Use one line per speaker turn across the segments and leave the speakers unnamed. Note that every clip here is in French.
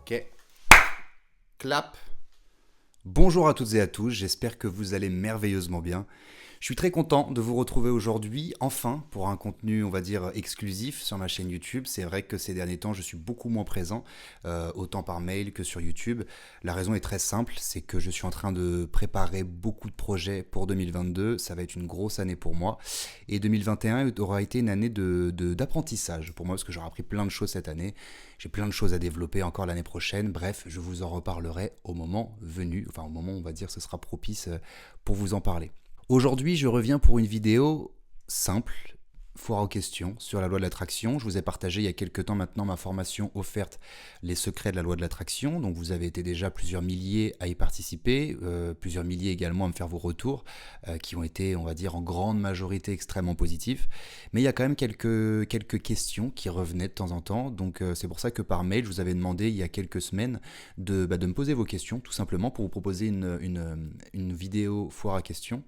Ok. Clap. Bonjour à toutes et à tous, j'espère que vous allez merveilleusement bien. Je suis très content de vous retrouver aujourd'hui, enfin, pour un contenu, on va dire, exclusif sur ma chaîne YouTube. C'est vrai que ces derniers temps, je suis beaucoup moins présent, autant par mail que sur YouTube. La raison est très simple, c'est que je suis en train de préparer beaucoup de projets pour 2022. Ça va être une grosse année pour moi. Et 2021 aura été une année d'apprentissage pour moi, parce que j'aurai appris plein de choses cette année. J'ai plein de choses à développer encore l'année prochaine. Bref, je vous en reparlerai au moment venu, enfin au moment où on va dire ce sera propice pour vous en parler. Aujourd'hui, je reviens pour une vidéo simple, foire aux questions, sur la loi de l'attraction. Je vous ai partagé il y a quelques temps maintenant ma formation offerte Les secrets de la loi de l'attraction. Donc vous avez été déjà plusieurs milliers à y participer, plusieurs milliers également à me faire vos retours, qui ont été, on va dire, en grande majorité extrêmement positifs. Mais il y a quand même quelques questions qui revenaient de temps en temps. Donc c'est pour ça que par mail, je vous avais demandé il y a quelques semaines de me poser vos questions, tout simplement pour vous proposer une vidéo foire à questions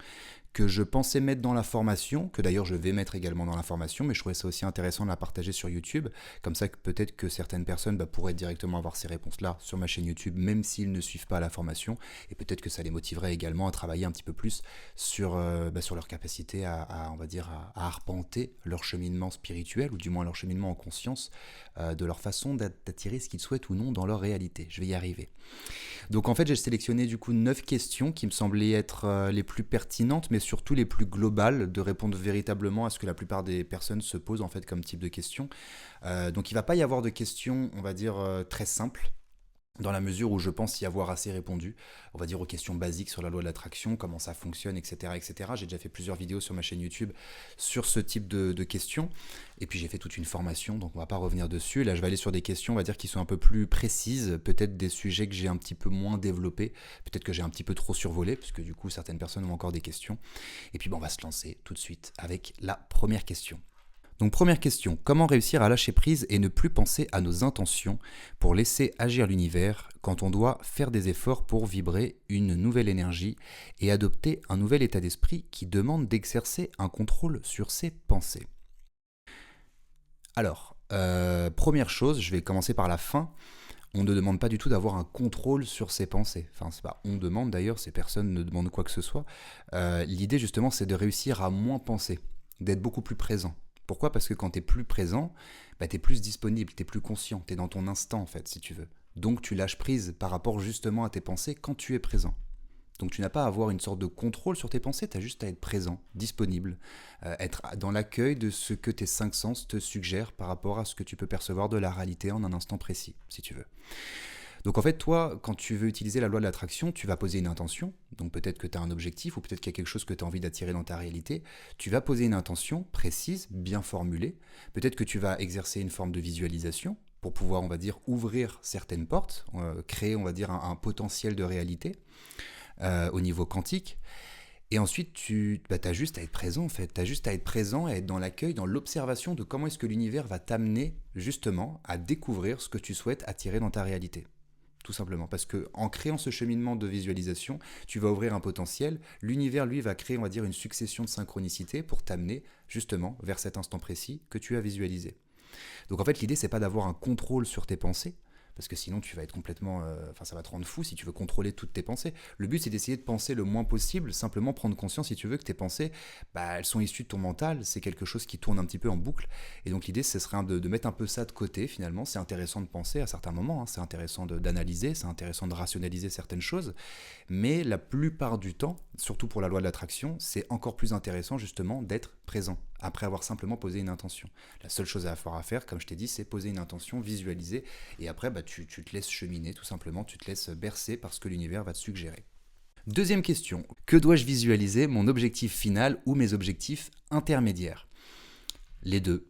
que je pensais mettre dans la formation, que d'ailleurs je vais mettre également dans la formation, mais je trouvais ça aussi intéressant de la partager sur YouTube, comme ça que peut-être que certaines personnes pourraient directement avoir ces réponses-là sur ma chaîne YouTube, même s'ils ne suivent pas la formation, et peut-être que ça les motiverait également à travailler un petit peu plus sur leur capacité on va dire, à arpenter leur cheminement spirituel, ou du moins leur cheminement en conscience, de leur façon d'attirer ce qu'ils souhaitent ou non dans leur réalité. Je vais y arriver. Donc en fait, j'ai sélectionné du coup 9 questions qui me semblaient être les plus pertinentes, mais surtout les plus globales, de répondre véritablement à ce que la plupart des personnes se posent en fait comme type de questions. Donc il ne va pas y avoir de questions, on va dire, très simples, dans la mesure où je pense y avoir assez répondu, on va dire aux questions basiques sur la loi de l'attraction, comment ça fonctionne, etc. etc. J'ai déjà fait plusieurs vidéos sur ma chaîne YouTube sur ce type de questions, et puis j'ai fait toute une formation, donc on va pas revenir dessus. Là je vais aller sur des questions, on va dire, qui sont un peu plus précises, peut-être des sujets que j'ai un petit peu moins développés, peut-être que j'ai un petit peu trop survolé, parce que du coup certaines personnes ont encore des questions. Et puis on va se lancer tout de suite avec la première question. Donc première question, comment réussir à lâcher prise et ne plus penser à nos intentions pour laisser agir l'univers quand on doit faire des efforts pour vibrer une nouvelle énergie et adopter un nouvel état d'esprit qui demande d'exercer un contrôle sur ses pensées? Alors, première chose, je vais commencer par la fin. On ne demande pas du tout d'avoir un contrôle sur ses pensées. Enfin, c'est pas on demande d'ailleurs, ces personnes ne demandent quoi que ce soit. L'idée justement, c'est de réussir à moins penser, d'être beaucoup plus présent. Pourquoi? Parce que quand tu es plus présent, tu es plus disponible, tu es plus conscient, tu es dans ton instant en fait, si tu veux. Donc tu lâches prise par rapport justement à tes pensées quand tu es présent. Donc tu n'as pas à avoir une sorte de contrôle sur tes pensées, tu as juste à être présent, disponible, être dans l'accueil de ce que tes cinq sens te suggèrent par rapport à ce que tu peux percevoir de la réalité en un instant précis, si tu veux. Donc en fait, toi, quand tu veux utiliser la loi de l'attraction, tu vas poser une intention. Donc peut-être que tu as un objectif ou peut-être qu'il y a quelque chose que tu as envie d'attirer dans ta réalité. Tu vas poser une intention précise, bien formulée. Peut-être que tu vas exercer une forme de visualisation pour pouvoir, on va dire, ouvrir certaines portes, créer, on va dire, un potentiel de réalité au niveau quantique. Et ensuite, tu as juste à être présent, en fait. Tu as juste à être présent et être dans l'accueil, dans l'observation de comment est-ce que l'univers va t'amener, justement, à découvrir ce que tu souhaites attirer dans ta réalité. Tout simplement. Parce que en créant ce cheminement de visualisation, tu vas ouvrir un potentiel. L'univers, lui, va créer, on va dire, une succession de synchronicités pour t'amener, justement, vers cet instant précis que tu as visualisé. Donc en fait, l'idée, c'est pas d'avoir un contrôle sur tes pensées, parce que sinon tu vas être complètement, ça va te rendre fou si tu veux contrôler toutes tes pensées. Le but, c'est d'essayer de penser le moins possible, simplement prendre conscience, si tu veux, que tes pensées, elles sont issues de ton mental, c'est quelque chose qui tourne un petit peu en boucle. Et donc l'idée, ce serait de mettre un peu ça de côté, finalement. C'est intéressant de penser à certains moments, hein, c'est intéressant d'analyser, c'est intéressant de rationaliser certaines choses, mais la plupart du temps, surtout pour la loi de l'attraction, c'est encore plus intéressant justement d'être présent, après avoir simplement posé une intention. La seule chose à faire, comme je t'ai dit, c'est poser une intention, visualiser, et après tu te laisses cheminer, tout simplement, tu te laisses bercer par ce que l'univers va te suggérer. Deuxième question, que dois-je visualiser, mon objectif final ou mes objectifs intermédiaires? Les deux.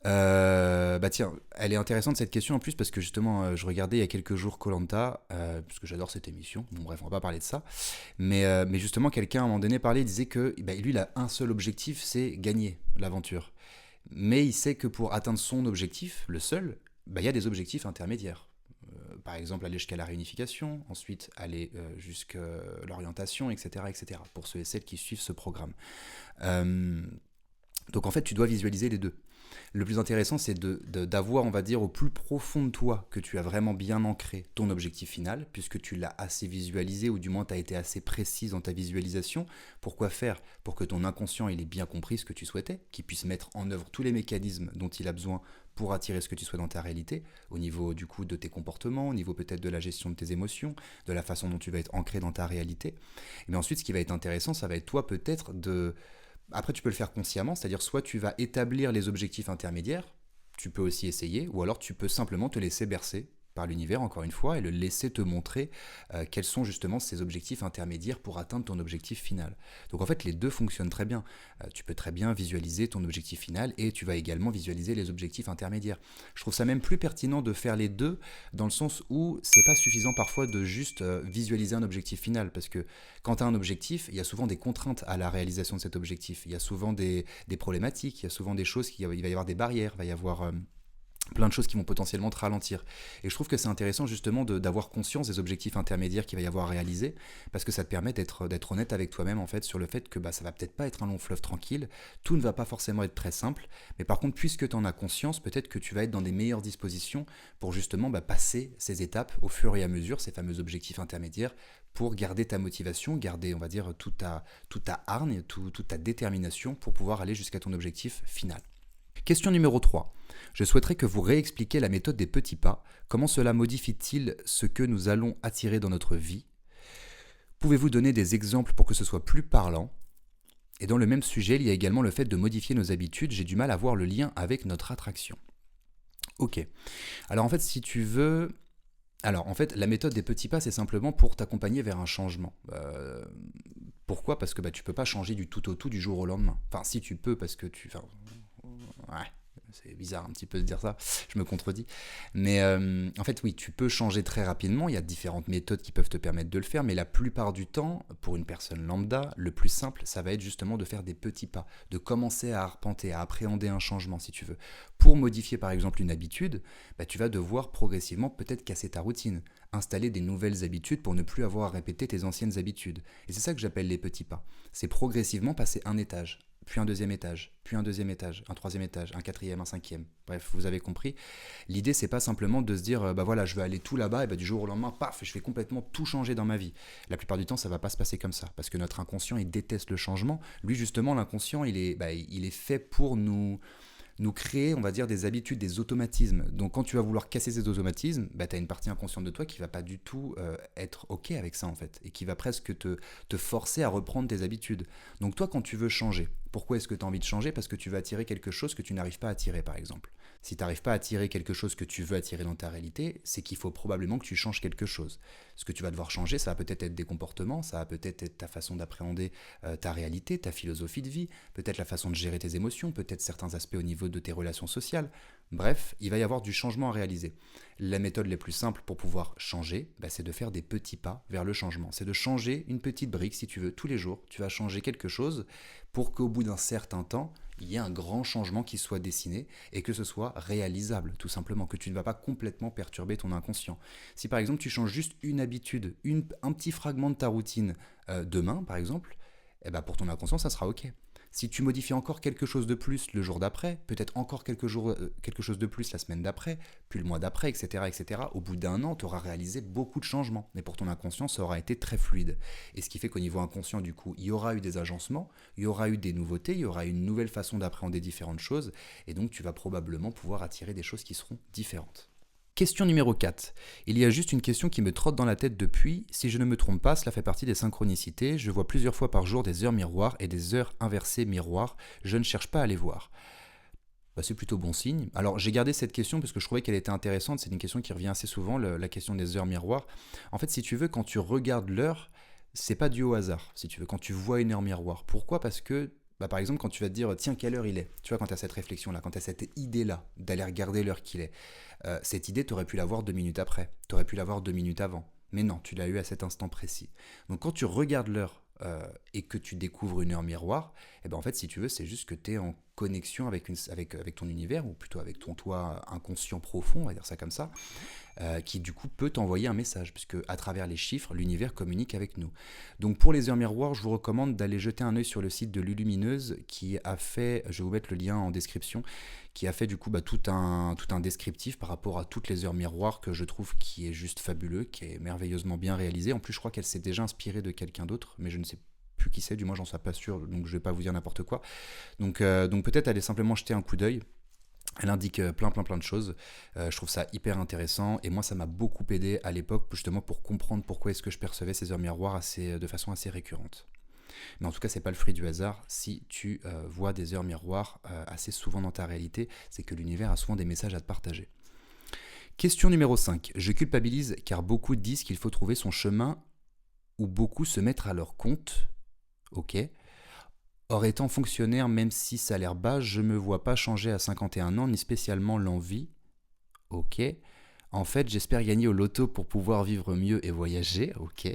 Tiens, elle est intéressante cette question en plus parce que justement je regardais il y a quelques jours koh parce que j'adore cette émission, bon bref on va pas parler de ça, mais justement quelqu'un à un moment donné parlait, disait que lui il a un seul objectif, c'est gagner l'aventure, mais il sait que pour atteindre son objectif, le seul, il y a des objectifs intermédiaires. Par exemple aller jusqu'à la réunification, ensuite aller jusqu'à l'orientation, etc., etc., pour ceux et celles qui suivent ce programme. Donc en fait tu dois visualiser les deux. Le plus intéressant, c'est d'avoir, on va dire, au plus profond de toi que tu as vraiment bien ancré ton objectif final, puisque tu l'as assez visualisé, ou du moins tu as été assez précise dans ta visualisation. Pourquoi faire? Pour que ton inconscient il ait bien compris ce que tu souhaitais, qu'il puisse mettre en œuvre tous les mécanismes dont il a besoin pour attirer ce que tu souhaites dans ta réalité, au niveau du coup de tes comportements, au niveau peut-être de la gestion de tes émotions, de la façon dont tu vas être ancré dans ta réalité. Mais ensuite, ce qui va être intéressant, ça va être toi peut-être de... Après, tu peux le faire consciemment, c'est-à-dire soit tu vas établir les objectifs intermédiaires, tu peux aussi essayer, ou alors tu peux simplement te laisser bercer par l'univers, encore une fois, et le laisser te montrer quels sont justement ces objectifs intermédiaires pour atteindre ton objectif final. Donc en fait, les deux fonctionnent très bien. Tu peux très bien visualiser ton objectif final et tu vas également visualiser les objectifs intermédiaires. Je trouve ça même plus pertinent de faire les deux dans le sens où c'est pas suffisant parfois de juste visualiser un objectif final, parce que quand tu as un objectif, il y a souvent des contraintes à la réalisation de cet objectif. Il y a souvent des problématiques, il y a souvent des choses, il va y avoir des barrières, il va y avoir... plein de choses qui vont potentiellement te ralentir. Et je trouve que c'est intéressant justement d'avoir conscience des objectifs intermédiaires qu'il va y avoir à réaliser, parce que ça te permet d'être honnête avec toi-même en fait sur le fait que ça va peut-être pas être un long fleuve tranquille, tout ne va pas forcément être très simple, mais par contre puisque tu en as conscience, peut-être que tu vas être dans des meilleures dispositions pour justement passer ces étapes au fur et à mesure, ces fameux objectifs intermédiaires, pour garder ta motivation, garder on va dire toute ta hargne, toute ta détermination pour pouvoir aller jusqu'à ton objectif final. Question numéro 3. Je souhaiterais que vous réexpliquiez la méthode des petits pas. Comment cela modifie-t-il ce que nous allons attirer dans notre vie? Pouvez-vous donner des exemples pour que ce soit plus parlant? Et dans le même sujet, il y a également le fait de modifier nos habitudes. J'ai du mal à voir le lien avec notre attraction. Ok. Alors en fait, si tu veux... Alors en fait, la méthode des petits pas, c'est simplement pour t'accompagner vers un changement. Pourquoi? Parce que tu peux pas changer du tout au tout du jour au lendemain. Enfin, si tu peux, parce que tu... Ouais, c'est bizarre un petit peu de dire ça, je me contredis. Mais en fait, oui, tu peux changer très rapidement. Il y a différentes méthodes qui peuvent te permettre de le faire, mais la plupart du temps, pour une personne lambda, le plus simple, ça va être justement de faire des petits pas, de commencer à arpenter, à appréhender un changement, si tu veux. Pour modifier par exemple une habitude, tu vas devoir progressivement peut-être casser ta routine, installer des nouvelles habitudes pour ne plus avoir à répéter tes anciennes habitudes. Et c'est ça que j'appelle les petits pas. C'est progressivement passer un étage, puis un deuxième étage, puis un deuxième étage, un troisième étage, un quatrième, un cinquième. Bref, vous avez compris. L'idée, c'est pas simplement de se dire, voilà, je vais aller tout là-bas, et du jour au lendemain, paf, je vais complètement tout changer dans ma vie. La plupart du temps, ça va pas se passer comme ça, parce que notre inconscient, il déteste le changement. Lui, justement, l'inconscient, il est fait pour nous créer, on va dire, des habitudes, des automatismes. Donc quand tu vas vouloir casser ces automatismes, tu as une partie inconsciente de toi qui va pas du tout être OK avec ça en fait, et qui va presque te forcer à reprendre tes habitudes. Donc toi, quand tu veux changer, pourquoi est-ce que tu as envie de changer? Parce que tu veux attirer quelque chose que tu n'arrives pas à attirer, par exemple. Si tu n'arrives pas à attirer quelque chose que tu veux attirer dans ta réalité, c'est qu'il faut probablement que tu changes quelque chose. Ce que tu vas devoir changer, ça va peut-être être des comportements, ça va peut-être être ta façon d'appréhender ta réalité, ta philosophie de vie, peut-être la façon de gérer tes émotions, peut-être certains aspects au niveau de tes relations sociales. Bref, il va y avoir du changement à réaliser. La méthode la plus simple pour pouvoir changer, c'est de faire des petits pas vers le changement. C'est de changer une petite brique, si tu veux, tous les jours. Tu vas changer quelque chose pour qu'au bout d'un certain temps, il y ait un grand changement qui soit dessiné et que ce soit réalisable, tout simplement, que tu ne vas pas complètement perturber ton inconscient. Si par exemple tu changes juste une habitude, un petit fragment de ta routine demain, par exemple, pour ton inconscient, ça sera OK. Si tu modifies encore quelque chose de plus le jour d'après, peut-être encore quelque chose de plus la semaine d'après, puis le mois d'après, etc., au bout d'un an, tu auras réalisé beaucoup de changements. Mais pour ton inconscient, ça aura été très fluide. Et ce qui fait qu'au niveau inconscient, du coup, il y aura eu des agencements, il y aura eu des nouveautés, il y aura une nouvelle façon d'appréhender différentes choses, et donc tu vas probablement pouvoir attirer des choses qui seront différentes. Question numéro 4. Il y a juste une question qui me trotte dans la tête depuis. Si je ne me trompe pas, cela fait partie des synchronicités. Je vois plusieurs fois par jour des heures miroirs et des heures inversées miroirs. Je ne cherche pas à les voir. C'est plutôt bon signe. Alors j'ai gardé cette question parce que je trouvais qu'elle était intéressante. C'est une question qui revient assez souvent, la question des heures miroirs. En fait, si tu veux, quand tu regardes l'heure, c'est pas dû au hasard. Si tu veux, quand tu vois une heure miroir. Pourquoi? Parce que par exemple, quand tu vas te dire, tiens, quelle heure il est? Tu vois, quand tu as cette réflexion-là, quand tu as cette idée-là, d'aller regarder l'heure qu'il est, cette idée, tu aurais pu l'avoir 2 minutes après, tu aurais pu l'avoir 2 minutes avant. Mais non, tu l'as eu à cet instant précis. Donc quand tu regardes l'heure et que tu découvres une heure miroir, en fait, si tu veux, c'est juste que tu es en connexion avec ton univers, ou plutôt avec ton toi inconscient profond, on va dire ça comme ça, qui du coup peut t'envoyer un message, puisque à travers les chiffres, l'univers communique avec nous. Donc pour les heures miroirs, je vous recommande d'aller jeter un œil sur le site de Lulumineuse, qui a fait, je vais vous mettre le lien en description, qui a fait du coup tout un descriptif par rapport à toutes les heures miroirs, que je trouve qui est juste fabuleux, qui est merveilleusement bien réalisé. En plus, je crois qu'elle s'est déjà inspirée de quelqu'un d'autre, mais je ne sais plus qui c'est, du moins j'en suis pas sûr, donc je vais pas vous dire n'importe quoi. Donc peut-être aller simplement jeter un coup d'œil. Elle indique plein de choses. Je trouve ça hyper intéressant, et moi ça m'a beaucoup aidé à l'époque justement pour comprendre pourquoi est-ce que je percevais ces heures miroirs de façon assez récurrente. Mais en tout cas, c'est pas le fruit du hasard. Si tu vois des heures miroirs assez souvent dans ta réalité, c'est que l'univers a souvent des messages à te partager. Question numéro 5. Je culpabilise car beaucoup disent qu'il faut trouver son chemin, ou beaucoup se mettre à leur compte. Ok. Or, étant fonctionnaire, même si ça a l'air bas, je me vois pas changer à 51 ans, ni spécialement l'envie. Ok. En fait, j'espère gagner au loto pour pouvoir vivre mieux et voyager. Ok.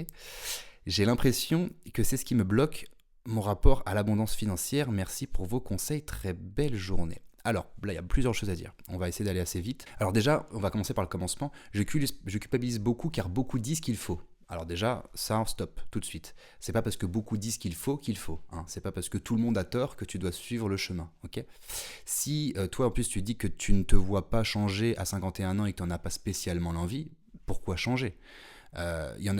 J'ai l'impression que c'est ce qui me bloque mon rapport à l'abondance financière. Merci pour vos conseils. Très belle journée. Alors, là, il y a plusieurs choses à dire. On va essayer d'aller assez vite. Alors déjà, on va commencer par le commencement. Je culpabilise beaucoup car beaucoup disent qu'il faut. Alors déjà, ça, stop, tout de suite. C'est pas parce que beaucoup disent qu'il faut. Hein. C'est pas parce que tout le monde a tort que tu dois suivre le chemin. Ok. Si toi, en plus, tu dis que tu ne te vois pas changer à 51 ans et que tu n'en as pas spécialement l'envie, pourquoi changer ?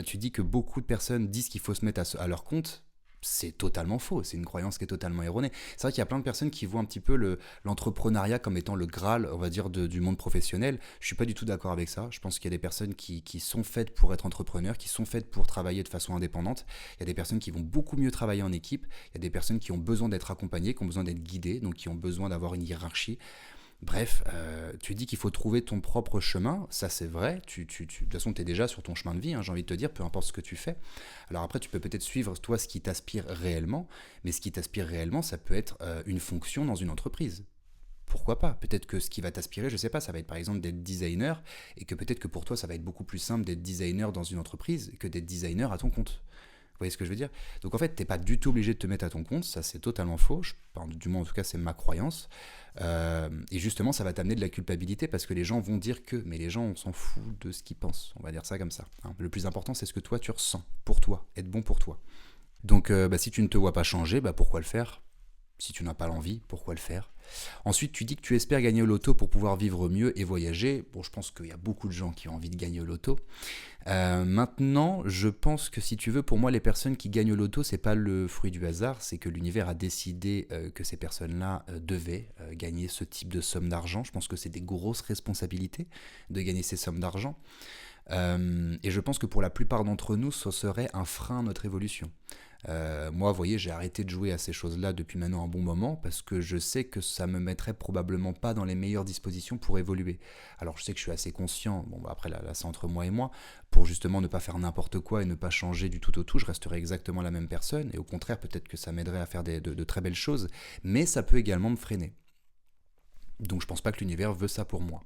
Tu dis que beaucoup de personnes disent qu'il faut se mettre à leur compte. C'est totalement faux, c'est une croyance qui est totalement erronée. C'est vrai qu'il y a plein de personnes qui voient un petit peu l'entrepreneuriat comme étant le Graal, on va dire, du monde professionnel. Je suis pas du tout d'accord avec ça. Je pense qu'il y a des personnes qui sont faites pour être entrepreneurs, qui sont faites pour travailler de façon indépendante. Il y a des personnes qui vont beaucoup mieux travailler en équipe. Il y a des personnes qui ont besoin d'être accompagnées, qui ont besoin d'être guidées, donc qui ont besoin d'avoir une hiérarchie. Bref, tu dis qu'il faut trouver ton propre chemin, ça c'est vrai, de toute façon tu es déjà sur ton chemin de vie, hein, j'ai envie de te dire, peu importe ce que tu fais. Alors après tu peux peut-être suivre toi ce qui t'aspire réellement, mais ce qui t'aspire réellement ça peut être une fonction dans une entreprise. Pourquoi pas ? Peut-être que ce qui va t'aspirer, je sais pas, ça va être par exemple d'être designer, et que peut-être que pour toi ça va être beaucoup plus simple d'être designer dans une entreprise que d'être designer à ton compte. Vous voyez ce que je veux dire ? Donc en fait, t'es pas du tout obligé de te mettre à ton compte, ça c'est totalement faux, du moins en tout cas c'est ma croyance. Et justement, ça va t'amener de la culpabilité parce que les gens vont dire que, mais les gens on s'en fout de ce qu'ils pensent, on va dire ça comme ça. Hein. Le plus important c'est ce que toi tu ressens pour toi, être bon pour toi. Donc si tu ne te vois pas changer, pourquoi le faire ? Si tu n'as pas l'envie, pourquoi le faire ? Ensuite, tu dis que tu espères gagner au loto pour pouvoir vivre mieux et voyager. Bon, je pense qu'il y a beaucoup de gens qui ont envie de gagner au loto. Maintenant, je pense que si tu veux, pour moi, les personnes qui gagnent au loto, c'est pas le fruit du hasard, c'est que l'univers a décidé que ces personnes-là devaient gagner ce type de somme d'argent. Je pense que c'est des grosses responsabilités de gagner ces sommes d'argent. Et je pense que pour la plupart d'entre nous, ce serait un frein à notre évolution. Moi, vous voyez, j'ai arrêté de jouer à ces choses-là depuis maintenant un bon moment parce que je sais que ça me mettrait probablement pas dans les meilleures dispositions pour évoluer. Alors, je sais que je suis assez conscient, après là c'est entre moi et moi, pour justement ne pas faire n'importe quoi et ne pas changer du tout au tout, je resterai exactement la même personne et au contraire, peut-être que ça m'aiderait à faire de très belles choses, mais ça peut également me freiner. Donc, je pense pas que l'univers veut ça pour moi.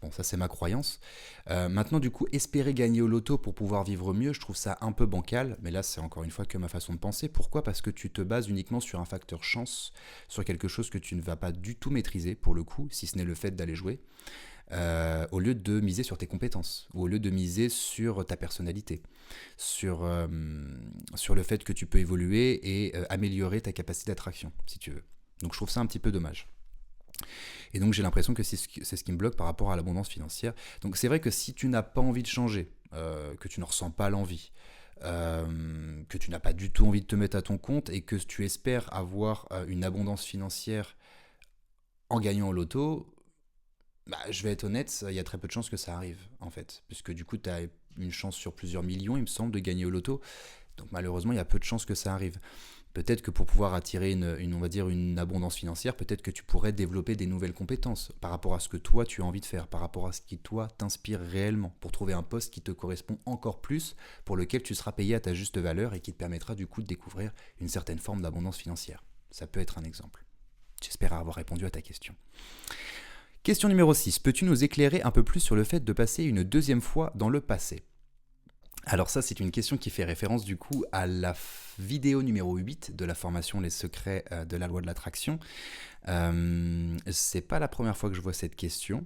Bon, ça c'est ma croyance. Maintenant, du coup, espérer gagner au loto pour pouvoir vivre mieux, je trouve ça un peu bancal, mais là c'est encore une fois que ma façon de penser. Pourquoi ? Parce que tu te bases uniquement sur un facteur chance, sur quelque chose que tu ne vas pas du tout maîtriser pour le coup, si ce n'est le fait d'aller jouer, au lieu de miser sur tes compétences, ou au lieu de miser sur ta personnalité, sur le fait que tu peux évoluer et améliorer ta capacité d'attraction, si tu veux. Donc je trouve ça un petit peu dommage. Et donc j'ai l'impression que c'est ce qui me bloque par rapport à l'abondance financière. Donc c'est vrai que si tu n'as pas envie de changer, que tu ne ressens pas l'envie, que tu n'as pas du tout envie de te mettre à ton compte et que tu espères avoir une abondance financière en gagnant au loto, je vais être honnête, il y a très peu de chances que ça arrive en fait. Puisque du coup tu as une chance sur plusieurs millions, il me semble, de gagner au loto. Donc malheureusement il y a peu de chances que ça arrive. Peut-être que pour pouvoir attirer on va dire une abondance financière, peut-être que tu pourrais développer des nouvelles compétences par rapport à ce que toi tu as envie de faire, par rapport à ce qui toi t'inspire réellement, pour trouver un poste qui te correspond encore plus, pour lequel tu seras payé à ta juste valeur et qui te permettra du coup de découvrir une certaine forme d'abondance financière. Ça peut être un exemple. J'espère avoir répondu à ta question. Question numéro 6. Peux-tu nous éclairer un peu plus sur le fait de passer une deuxième fois dans le passé ? Alors ça, c'est une question qui fait référence du coup à la vidéo numéro 8 de la formation Les secrets de la loi de l'attraction. C'est pas la première fois que je vois cette question.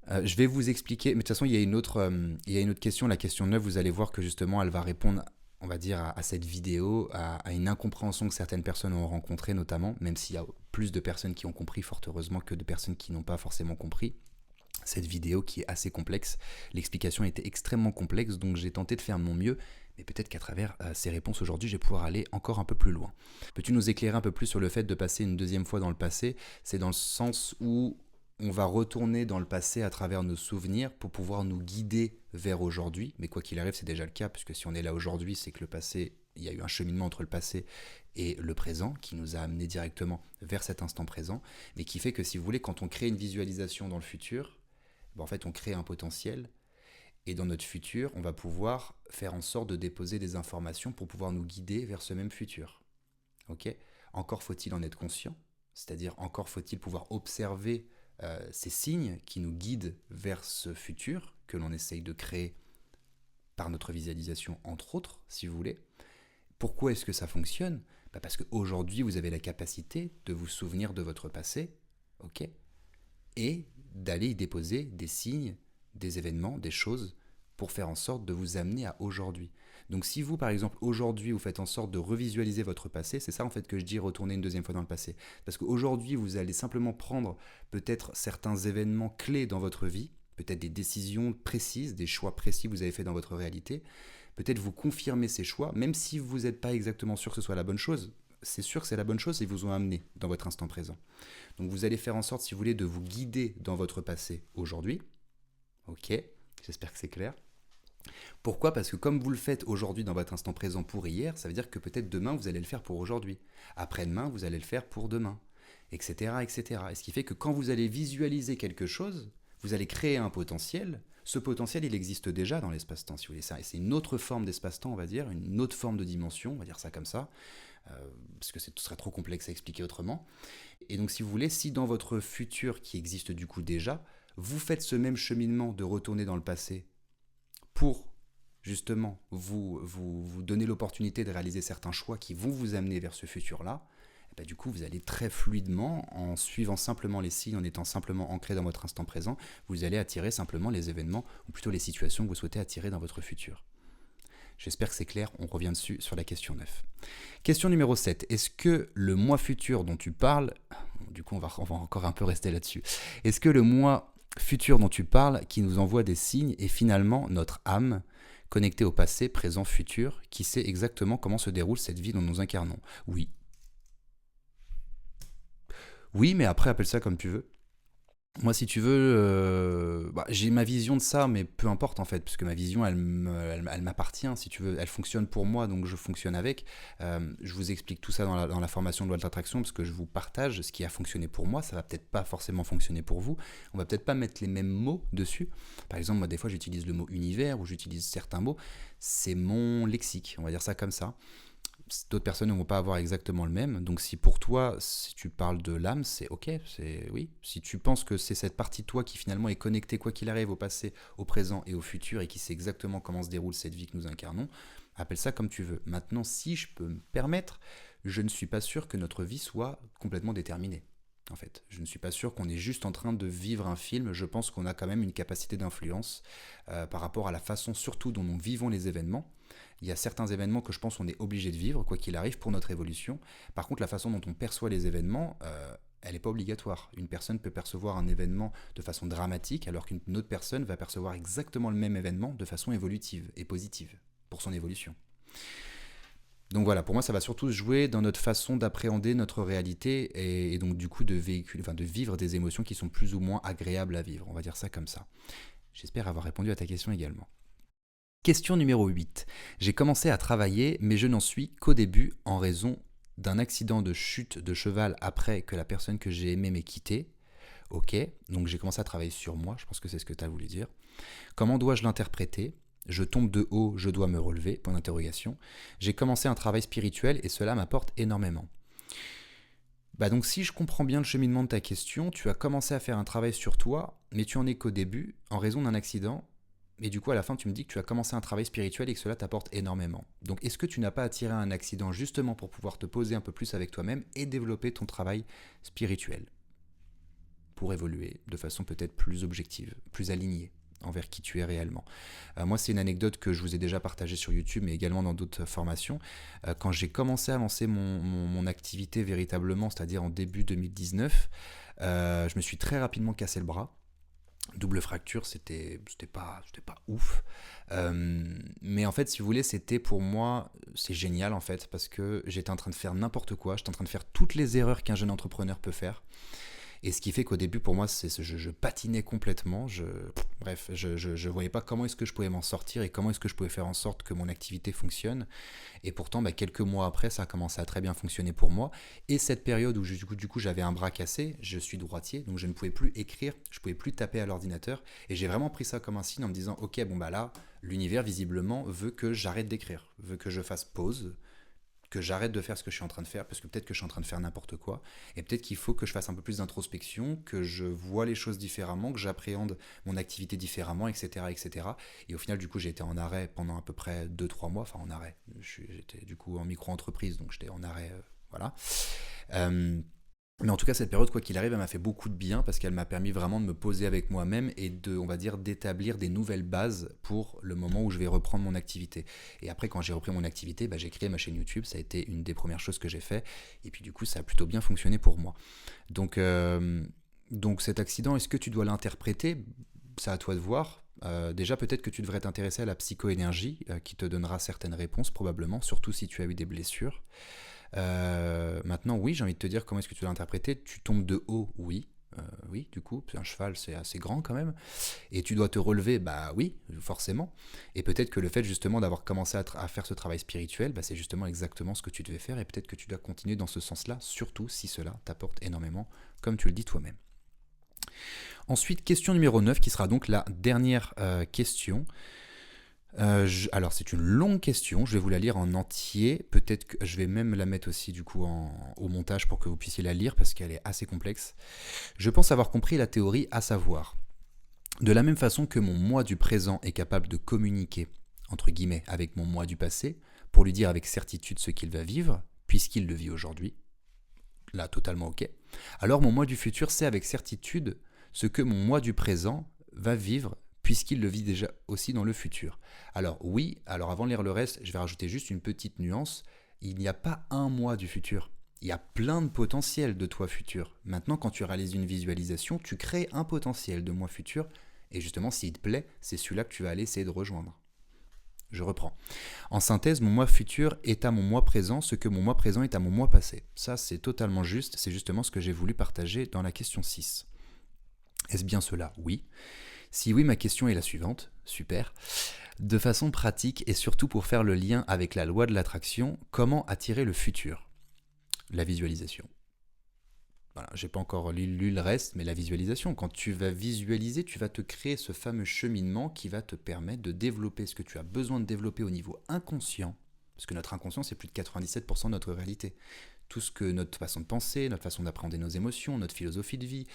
Je vais vous expliquer, mais de toute façon, il y a une autre question, la question 9, vous allez voir que justement, elle va répondre, on va dire, à cette vidéo, à une incompréhension que certaines personnes ont rencontrée notamment, même s'il y a plus de personnes qui ont compris, fort heureusement, que de personnes qui n'ont pas forcément compris. Cette vidéo qui est assez complexe, l'explication était extrêmement complexe, donc j'ai tenté de faire de mon mieux, mais peut-être qu'à travers ces réponses aujourd'hui, je vais pouvoir aller encore un peu plus loin. Peux-tu nous éclairer un peu plus sur le fait de passer une deuxième fois dans le passé? C'est dans le sens où on va retourner dans le passé à travers nos souvenirs pour pouvoir nous guider vers aujourd'hui, mais quoi qu'il arrive, c'est déjà le cas, puisque si on est là aujourd'hui, c'est que le passé, il y a eu un cheminement entre le passé et le présent qui nous a amené directement vers cet instant présent, mais qui fait que si vous voulez, quand on crée une visualisation dans le futur, en fait, on crée un potentiel et dans notre futur, on va pouvoir faire en sorte de déposer des informations pour pouvoir nous guider vers ce même futur. Ok ? Encore faut-il en être conscient, c'est-à-dire encore faut-il pouvoir observer ces signes qui nous guident vers ce futur que l'on essaye de créer par notre visualisation, entre autres, si vous voulez. Pourquoi est-ce que ça fonctionne ? Parce qu'aujourd'hui, vous avez la capacité de vous souvenir de votre passé, ok ? Et d'aller y déposer des signes, des événements, des choses pour faire en sorte de vous amener à aujourd'hui. Donc si vous, par exemple, aujourd'hui, vous faites en sorte de revisualiser votre passé, c'est ça en fait que je dis retourner une deuxième fois dans le passé. Parce qu'aujourd'hui, vous allez simplement prendre peut-être certains événements clés dans votre vie, peut-être des décisions précises, des choix précis que vous avez fait dans votre réalité, peut-être vous confirmer ces choix, même si vous n'êtes pas exactement sûr que ce soit la bonne chose. C'est sûr que c'est la bonne chose et ils vous ont amené dans votre instant présent. Donc vous allez faire en sorte, si vous voulez, de vous guider dans votre passé aujourd'hui. Ok, j'espère que c'est clair. Pourquoi ? Parce que comme vous le faites aujourd'hui dans votre instant présent pour hier, ça veut dire que peut-être demain, vous allez le faire pour aujourd'hui. Après-demain, vous allez le faire pour demain, etc., etc. Et ce qui fait que quand vous allez visualiser quelque chose, vous allez créer un potentiel. Ce potentiel, il existe déjà dans l'espace-temps, si vous voulez. C'est une autre forme d'espace-temps, on va dire, une autre forme de dimension, on va dire ça comme ça, parce que ce serait trop complexe à expliquer autrement. Et donc, si vous voulez, si dans votre futur, qui existe du coup déjà, vous faites ce même cheminement de retourner dans le passé pour justement vous donner l'opportunité de réaliser certains choix qui vont vous amener vers ce futur-là, et du coup, vous allez très fluidement, en suivant simplement les signes, en étant simplement ancré dans votre instant présent, vous allez attirer simplement les événements, ou plutôt les situations que vous souhaitez attirer dans votre futur. J'espère que c'est clair, on revient dessus sur la question 9. Question numéro 7. Est-ce que le moi futur dont tu parles, du coup on va encore un peu rester là-dessus, est-ce que le moi futur dont tu parles, qui nous envoie des signes, est finalement notre âme, connectée au passé, présent, futur, qui sait exactement comment se déroule cette vie dont nous incarnons ? Oui. Oui, mais après appelle ça comme tu veux. Moi, si tu veux, j'ai ma vision de ça, mais peu importe en fait, parce que ma vision, elle m'appartient, si tu veux, elle fonctionne pour moi, donc je fonctionne avec. Je vous explique tout ça dans la formation de loi de l'attraction, parce que je vous partage ce qui a fonctionné pour moi, ça va peut-être pas forcément fonctionner pour vous, on va peut-être pas mettre les mêmes mots dessus. Par exemple, moi, des fois, j'utilise le mot univers, ou j'utilise certains mots, c'est mon lexique, on va dire ça comme ça. D'autres personnes ne vont pas avoir exactement le même. Donc si pour toi, si tu parles de l'âme, c'est ok, c'est oui. Si tu penses que c'est cette partie de toi qui finalement est connectée quoi qu'il arrive au passé, au présent et au futur et qui sait exactement comment se déroule cette vie que nous incarnons, appelle ça comme tu veux. Maintenant, si je peux me permettre, je ne suis pas sûr que notre vie soit complètement déterminée. En fait, je ne suis pas sûr qu'on est juste en train de vivre un film. Je pense qu'on a quand même une capacité d'influence par rapport à la façon surtout dont nous vivons les événements. Il y a certains événements que je pense qu'on est obligé de vivre, quoi qu'il arrive, pour notre évolution. Par contre, la façon dont on perçoit les événements, elle n'est pas obligatoire. Une personne peut percevoir un événement de façon dramatique, alors qu'une autre personne va percevoir exactement le même événement de façon évolutive et positive pour son évolution. Donc voilà, pour moi, ça va surtout se jouer dans notre façon d'appréhender notre réalité et donc du coup de vivre des émotions qui sont plus ou moins agréables à vivre. On va dire ça comme ça. J'espère avoir répondu à ta question également. Question numéro 8. J'ai commencé à travailler, mais je n'en suis qu'au début en raison d'un accident de chute de cheval après que la personne que j'ai aimée m'ait quitté. Ok, donc j'ai commencé à travailler sur moi, je pense que c'est ce que tu as voulu dire. Comment dois-je l'interpréter ? Je tombe de haut, je dois me relever, point d'interrogation. J'ai commencé un travail spirituel et cela m'apporte énormément. Donc si je comprends bien le cheminement de ta question, tu as commencé à faire un travail sur toi, mais tu en es qu'au début en raison d'un accident. Et du coup, à la fin, tu me dis que tu as commencé un travail spirituel et que cela t'apporte énormément. Donc, est-ce que tu n'as pas attiré un accident justement pour pouvoir te poser un peu plus avec toi-même et développer ton travail spirituel pour évoluer de façon peut-être plus objective, plus alignée envers qui tu es réellement. Moi, c'est une anecdote que je vous ai déjà partagée sur YouTube, mais également dans d'autres formations. Quand j'ai commencé à lancer mon activité véritablement, c'est-à-dire en début 2019, je me suis très rapidement cassé le bras. Double fracture, c'était pas ouf. Mais en fait, si vous voulez, c'était pour moi, c'est génial en fait, parce que j'étais en train de faire n'importe quoi, j'étais en train de faire toutes les erreurs qu'un jeune entrepreneur peut faire. Et ce qui fait qu'au début, pour moi, je patinais complètement. Bref, je voyais pas comment est-ce que je pouvais m'en sortir et comment est-ce que je pouvais faire en sorte que mon activité fonctionne. Et pourtant, quelques mois après, ça a commencé à très bien fonctionner pour moi. Et cette période où du coup, j'avais un bras cassé, je suis droitier, donc je ne pouvais plus écrire, je ne pouvais plus taper à l'ordinateur. Et j'ai vraiment pris ça comme un signe en me disant, ok, bon là, l'univers visiblement veut que j'arrête d'écrire, veut que je fasse pause, que j'arrête de faire ce que je suis en train de faire, parce que peut-être que je suis en train de faire n'importe quoi, et peut-être qu'il faut que je fasse un peu plus d'introspection, que je vois les choses différemment, que j'appréhende mon activité différemment, etc., etc. Et au final, du coup, j'ai été en arrêt pendant à peu près 2-3 mois, enfin en arrêt, j'étais du coup en micro-entreprise, donc j'étais en arrêt, voilà. Mais en tout cas, cette période, quoi qu'il arrive, elle m'a fait beaucoup de bien parce qu'elle m'a permis vraiment de me poser avec moi-même et on va dire, d'établir des nouvelles bases pour le moment où je vais reprendre mon activité. Et après, quand j'ai repris mon activité, j'ai créé ma chaîne YouTube. Ça a été une des premières choses que j'ai fait. Et puis, du coup, ça a plutôt bien fonctionné pour moi. Donc cet accident, est-ce que tu dois l'interpréter ? C'est à toi de voir. Déjà, peut-être que tu devrais t'intéresser à la psychoénergie qui te donnera certaines réponses, probablement, surtout si tu as eu des blessures. Maintenant, oui, j'ai envie de te dire comment est-ce que tu l'as interprété. Tu tombes de haut, oui. Oui, du coup, un cheval, c'est assez grand quand même. Et tu dois te relever, oui, forcément. Et peut-être que le fait justement d'avoir commencé à faire ce travail spirituel, c'est justement exactement ce que tu devais faire. Et peut-être que tu dois continuer dans ce sens-là, surtout si cela t'apporte énormément, comme tu le dis toi-même. Ensuite, question numéro 9, qui sera donc la dernière question. Alors c'est une longue question, je vais vous la lire en entier, peut-être que je vais même la mettre aussi du coup au montage pour que vous puissiez la lire parce qu'elle est assez complexe. Je pense avoir compris la théorie, à savoir, de la même façon que mon moi du présent est capable de communiquer, entre guillemets, avec mon moi du passé, pour lui dire avec certitude ce qu'il va vivre, puisqu'il le vit aujourd'hui, là totalement ok, alors mon moi du futur sait avec certitude ce que mon moi du présent va vivre puisqu'il le vit déjà aussi dans le futur. Alors oui, alors avant de lire le reste, je vais rajouter juste une petite nuance. Il n'y a pas un moi du futur. Il y a plein de potentiels de toi futur. Maintenant, quand tu réalises une visualisation, tu crées un potentiel de moi futur. Et justement, s'il te plaît, c'est celui-là que tu vas aller essayer de rejoindre. Je reprends. En synthèse, mon moi futur est à mon moi présent, ce que mon moi présent est à mon moi passé. Ça, c'est totalement juste. C'est justement ce que j'ai voulu partager dans la question 6. Est-ce bien cela ? Oui. Si oui, ma question est la suivante, super. De façon pratique et surtout pour faire le lien avec la loi de l'attraction, comment attirer le futur ? La visualisation. Voilà, j'ai pas encore lu le reste, mais la visualisation. Quand tu vas visualiser, tu vas te créer ce fameux cheminement qui va te permettre de développer ce que tu as besoin de développer au niveau inconscient, parce que notre inconscient, c'est plus de 97% de notre réalité. Tout ce que notre façon de penser, notre façon d'appréhender nos émotions, notre philosophie de vie,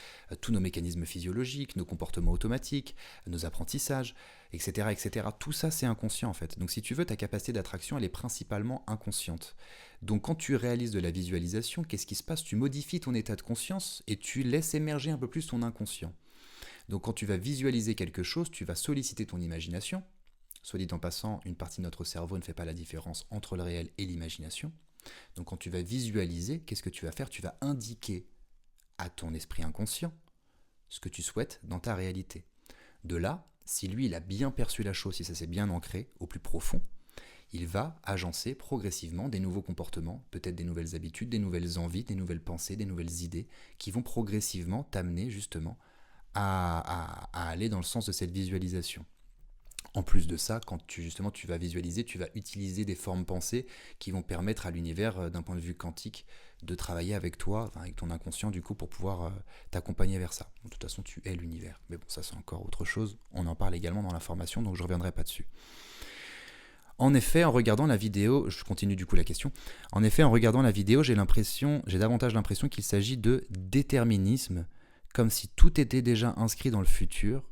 tous nos mécanismes physiologiques, nos comportements automatiques, nos apprentissages, etc., etc. Tout ça, c'est inconscient en fait. Donc si tu veux, ta capacité d'attraction, elle est principalement inconsciente. Donc quand tu réalises de la visualisation, qu'est-ce qui se passe ? Tu modifies ton état de conscience et tu laisses émerger un peu plus ton inconscient. Donc quand tu vas visualiser quelque chose, tu vas solliciter ton imagination. Soit dit en passant, une partie de notre cerveau ne fait pas la différence entre le réel et l'imagination. Donc quand tu vas visualiser, qu'est-ce que tu vas faire ? Tu vas indiquer à ton esprit inconscient ce que tu souhaites dans ta réalité. De là, si lui il a bien perçu la chose, si ça s'est bien ancré au plus profond, il va agencer progressivement des nouveaux comportements, peut-être des nouvelles habitudes, des nouvelles envies, des nouvelles pensées, des nouvelles idées, qui vont progressivement t'amener justement à aller dans le sens de cette visualisation. En plus de ça, quand tu vas visualiser, tu vas utiliser des formes pensées qui vont permettre à l'univers, d'un point de vue quantique, de travailler avec toi, avec ton inconscient du coup, pour pouvoir t'accompagner vers ça. De toute façon, tu es l'univers. Mais bon, ça c'est encore autre chose. On en parle également dans la formation, donc je ne reviendrai pas dessus. En effet, en regardant la vidéo, je continue du coup la question. En effet, en regardant la vidéo, j'ai davantage l'impression qu'il s'agit de déterminisme, comme si tout était déjà inscrit dans le futur,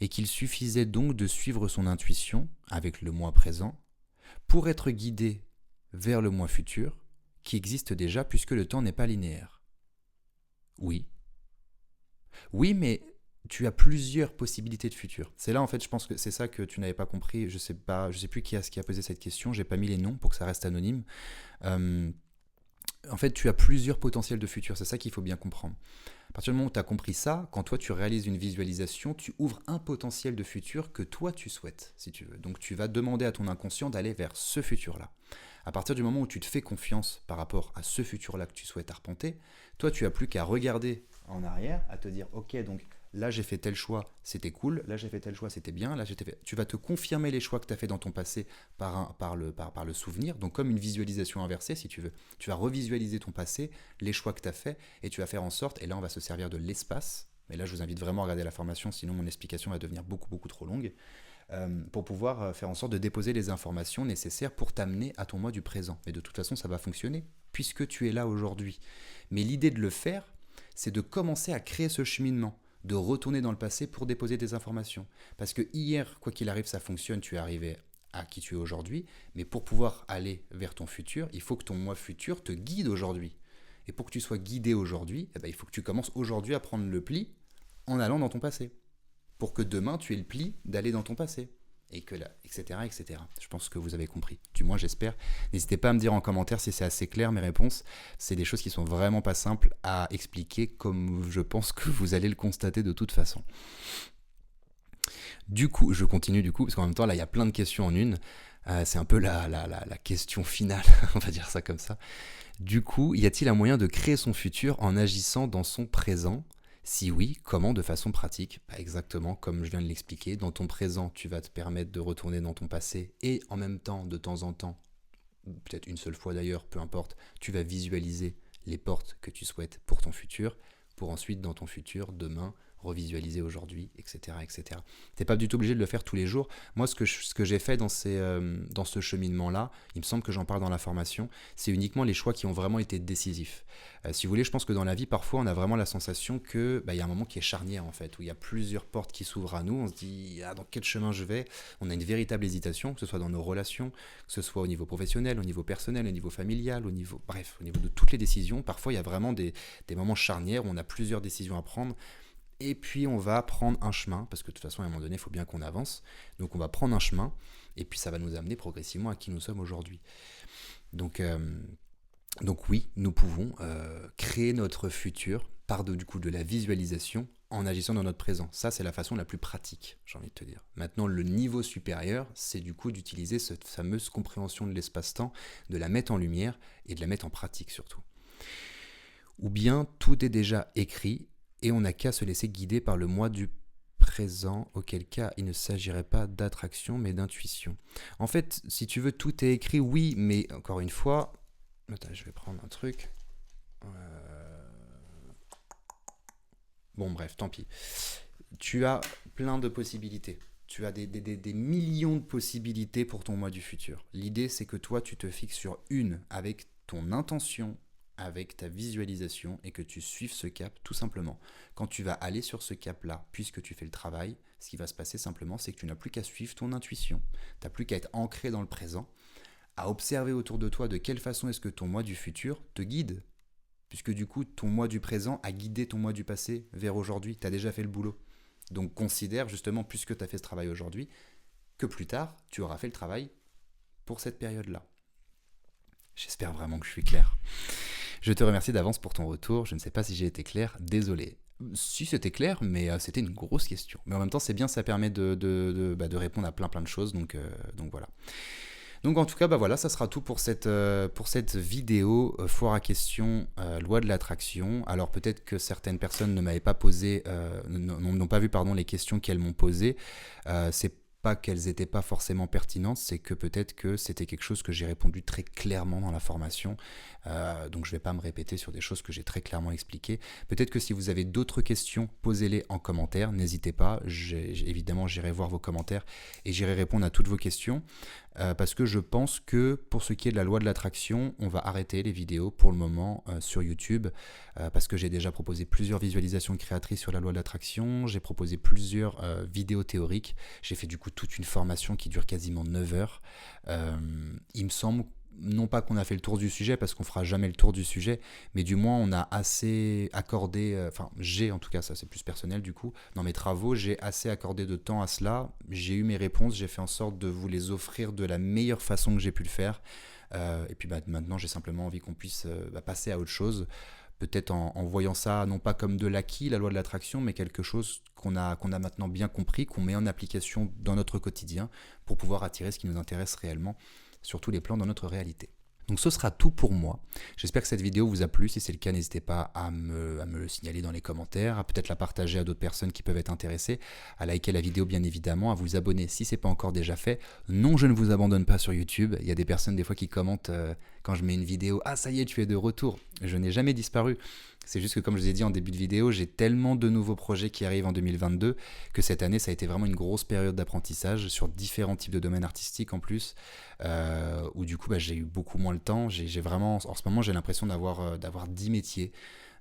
et qu'il suffisait donc de suivre son intuition avec le mois présent pour être guidé vers le mois futur qui existe déjà puisque le temps n'est pas linéaire. Oui. Oui, mais tu as plusieurs possibilités de futur. C'est là, en fait, je pense que c'est ça que tu n'avais pas compris. Je sais plus qui a posé cette question. J'ai pas mis les noms pour que ça reste anonyme. En fait, tu as plusieurs potentiels de futur. C'est ça qu'il faut bien comprendre. À partir du moment où tu as compris ça, quand toi tu réalises une visualisation, tu ouvres un potentiel de futur que toi tu souhaites, si tu veux. Donc tu vas demander à ton inconscient d'aller vers ce futur-là. À partir du moment où tu te fais confiance par rapport à ce futur-là que tu souhaites arpenter, toi tu n'as plus qu'à regarder en arrière, à te dire ok, donc là j'ai fait tel choix, c'était cool, là j'ai fait tel choix, c'était bien, tu vas te confirmer les choix que tu as fait dans ton passé par le souvenir, donc comme une visualisation inversée si tu veux. Tu vas revisualiser ton passé, les choix que tu as fait, et tu vas faire en sorte, et là on va se servir de l'espace, mais là je vous invite vraiment à regarder la formation, sinon mon explication va devenir beaucoup trop longue, pour pouvoir faire en sorte de déposer les informations nécessaires pour t'amener à ton moi du présent. Et de toute façon ça va fonctionner, puisque tu es là aujourd'hui. Mais l'idée de le faire, c'est de commencer à créer ce cheminement, de retourner dans le passé pour déposer des informations. Parce que hier, quoi qu'il arrive, ça fonctionne, tu es arrivé à qui tu es aujourd'hui, mais pour pouvoir aller vers ton futur, il faut que ton moi futur te guide aujourd'hui. Et pour que tu sois guidé aujourd'hui, il faut que tu commences aujourd'hui à prendre le pli en allant dans ton passé. Pour que demain, tu aies le pli d'aller dans ton passé. Et que là, etc. Je pense que vous avez compris. Du moins, j'espère. N'hésitez pas à me dire en commentaire si c'est assez clair, mes réponses. C'est des choses qui sont vraiment pas simples à expliquer, comme je pense que vous allez le constater de toute façon. Du coup, je continue parce qu'en même temps, là, il y a plein de questions en une. C'est un peu la question finale, on va dire ça comme ça. Du coup, y a-t-il un moyen de créer son futur en agissant dans son présent ? Si oui, comment de façon pratique ? Exactement comme je viens de l'expliquer. Dans ton présent, tu vas te permettre de retourner dans ton passé et en même temps, de temps en temps, peut-être une seule fois d'ailleurs, peu importe, tu vas visualiser les portes que tu souhaites pour ton futur, pour ensuite, dans ton futur, demain, revisualiser aujourd'hui, etc. Tu n'es pas du tout obligé de le faire tous les jours. Moi, ce que j'ai fait dans ce cheminement-là, il me semble que j'en parle dans la formation, c'est uniquement les choix qui ont vraiment été décisifs. Si vous voulez, je pense que dans la vie, parfois, on a vraiment la sensation qu'il y a un moment qui est charnière, en fait, où il y a plusieurs portes qui s'ouvrent à nous. On se dit, dans quel chemin je vais ? On a une véritable hésitation, que ce soit dans nos relations, que ce soit au niveau professionnel, au niveau personnel, au niveau familial, au niveau de toutes les décisions. Parfois, il y a vraiment des moments charnières où on a plusieurs décisions à prendre. Et puis on va prendre un chemin, parce que de toute façon à un moment donné il faut bien qu'on avance, donc on va prendre un chemin, et puis ça va nous amener progressivement à qui nous sommes aujourd'hui. Donc oui, nous pouvons créer notre futur par de la visualisation en agissant dans notre présent. Ça c'est la façon la plus pratique, j'ai envie de te dire. Maintenant le niveau supérieur, c'est du coup d'utiliser cette fameuse compréhension de l'espace-temps, de la mettre en lumière et de la mettre en pratique surtout. Ou bien tout est déjà écrit, et on n'a qu'à se laisser guider par le moi du présent, auquel cas il ne s'agirait pas d'attraction mais d'intuition. En fait, si tu veux, tout est écrit, oui, mais encore une fois, attends, je vais prendre un truc. Bon, bref, tant pis. Tu as plein de possibilités. Tu as des millions de possibilités pour ton moi du futur. L'idée, c'est que toi, tu te fixes sur une avec ton intention, avec ta visualisation et que tu suives ce cap tout simplement. Quand tu vas aller sur ce cap-là, puisque tu fais le travail, ce qui va se passer simplement, c'est que tu n'as plus qu'à suivre ton intuition. Tu n'as plus qu'à être ancré dans le présent, à observer autour de toi de quelle façon est-ce que ton moi du futur te guide. Puisque du coup, ton moi du présent a guidé ton moi du passé vers aujourd'hui. Tu as déjà fait le boulot. Donc considère justement, puisque tu as fait ce travail aujourd'hui, que plus tard, tu auras fait le travail pour cette période-là. J'espère vraiment que je suis clair. Je te remercie d'avance pour ton retour. Je ne sais pas si j'ai été clair, désolé. Si c'était clair, mais c'était une grosse question. Mais en même temps, c'est bien, ça permet de répondre à plein de choses. Donc voilà. Donc en tout cas, voilà, ça sera tout pour cette vidéo foire à questions, loi de l'attraction. Alors peut-être que certaines personnes ne m'avaient pas posé, n'ont pas vu les questions qu'elles m'ont posées. C'est pas qu'elles n'étaient pas forcément pertinentes, c'est que peut-être que c'était quelque chose que j'ai répondu très clairement dans la formation. Donc je ne vais pas me répéter sur des choses que j'ai très clairement expliquées. Peut-être que si vous avez d'autres questions, posez-les en commentaire, n'hésitez pas. Évidemment, j'irai voir vos commentaires et j'irai répondre à toutes vos questions. Parce que je pense que pour ce qui est de la loi de l'attraction, on va arrêter les vidéos pour le moment sur YouTube, parce que j'ai déjà proposé plusieurs visualisations créatrices sur la loi de l'attraction, j'ai proposé plusieurs vidéos théoriques, j'ai fait du coup toute une formation qui dure quasiment 9 heures. Il me semble, non pas qu'on a fait le tour du sujet, parce qu'on fera jamais le tour du sujet, mais du moins on a assez accordé, j'ai en tout cas, ça c'est plus personnel du coup, dans mes travaux, j'ai assez accordé de temps à cela, j'ai eu mes réponses, j'ai fait en sorte de vous les offrir de la meilleure façon que j'ai pu le faire, et puis maintenant j'ai simplement envie qu'on puisse passer à autre chose, peut-être en voyant ça non pas comme de l'acquis, la loi de l'attraction, mais quelque chose qu'on a maintenant bien compris, qu'on met en application dans notre quotidien pour pouvoir attirer ce qui nous intéresse réellement sur tous les plans dans notre réalité. Donc ce sera tout pour moi. J'espère que cette vidéo vous a plu. Si c'est le cas, n'hésitez pas à me le signaler dans les commentaires, à peut-être la partager à d'autres personnes qui peuvent être intéressées, à liker la vidéo bien évidemment, à vous abonner si ce n'est pas encore déjà fait. Non, je ne vous abandonne pas sur YouTube. Il y a des personnes des fois qui commentent quand je mets une vidéo « Ah ça y est, tu es de retour ». Je n'ai jamais disparu. C'est juste que comme je vous ai dit en début de vidéo, j'ai tellement de nouveaux projets qui arrivent en 2022 que cette année, ça a été vraiment une grosse période d'apprentissage sur différents types de domaines artistiques en plus, où du coup j'ai eu beaucoup moins le temps. J'ai vraiment, en ce moment, j'ai l'impression d'avoir 10 métiers.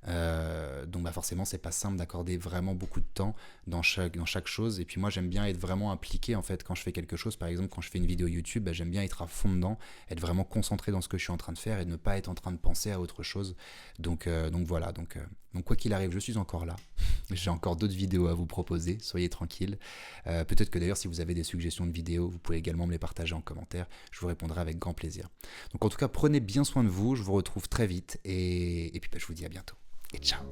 Donc forcément c'est pas simple d'accorder vraiment beaucoup de temps dans chaque chose, et puis moi j'aime bien être vraiment impliqué en fait quand je fais quelque chose. Par exemple quand je fais une vidéo YouTube, j'aime bien être à fond dedans, être vraiment concentré dans ce que je suis en train de faire et ne pas être en train de penser à autre chose. Donc voilà, donc quoi qu'il arrive, je suis encore là. J'ai encore d'autres vidéos à vous proposer, soyez tranquilles. Peut-être que d'ailleurs si vous avez des suggestions de vidéos, vous pouvez également me les partager en commentaire, je vous répondrai avec grand plaisir. Donc en tout cas prenez bien soin de vous, je vous retrouve très vite, et puis je vous dis à bientôt. Et ciao.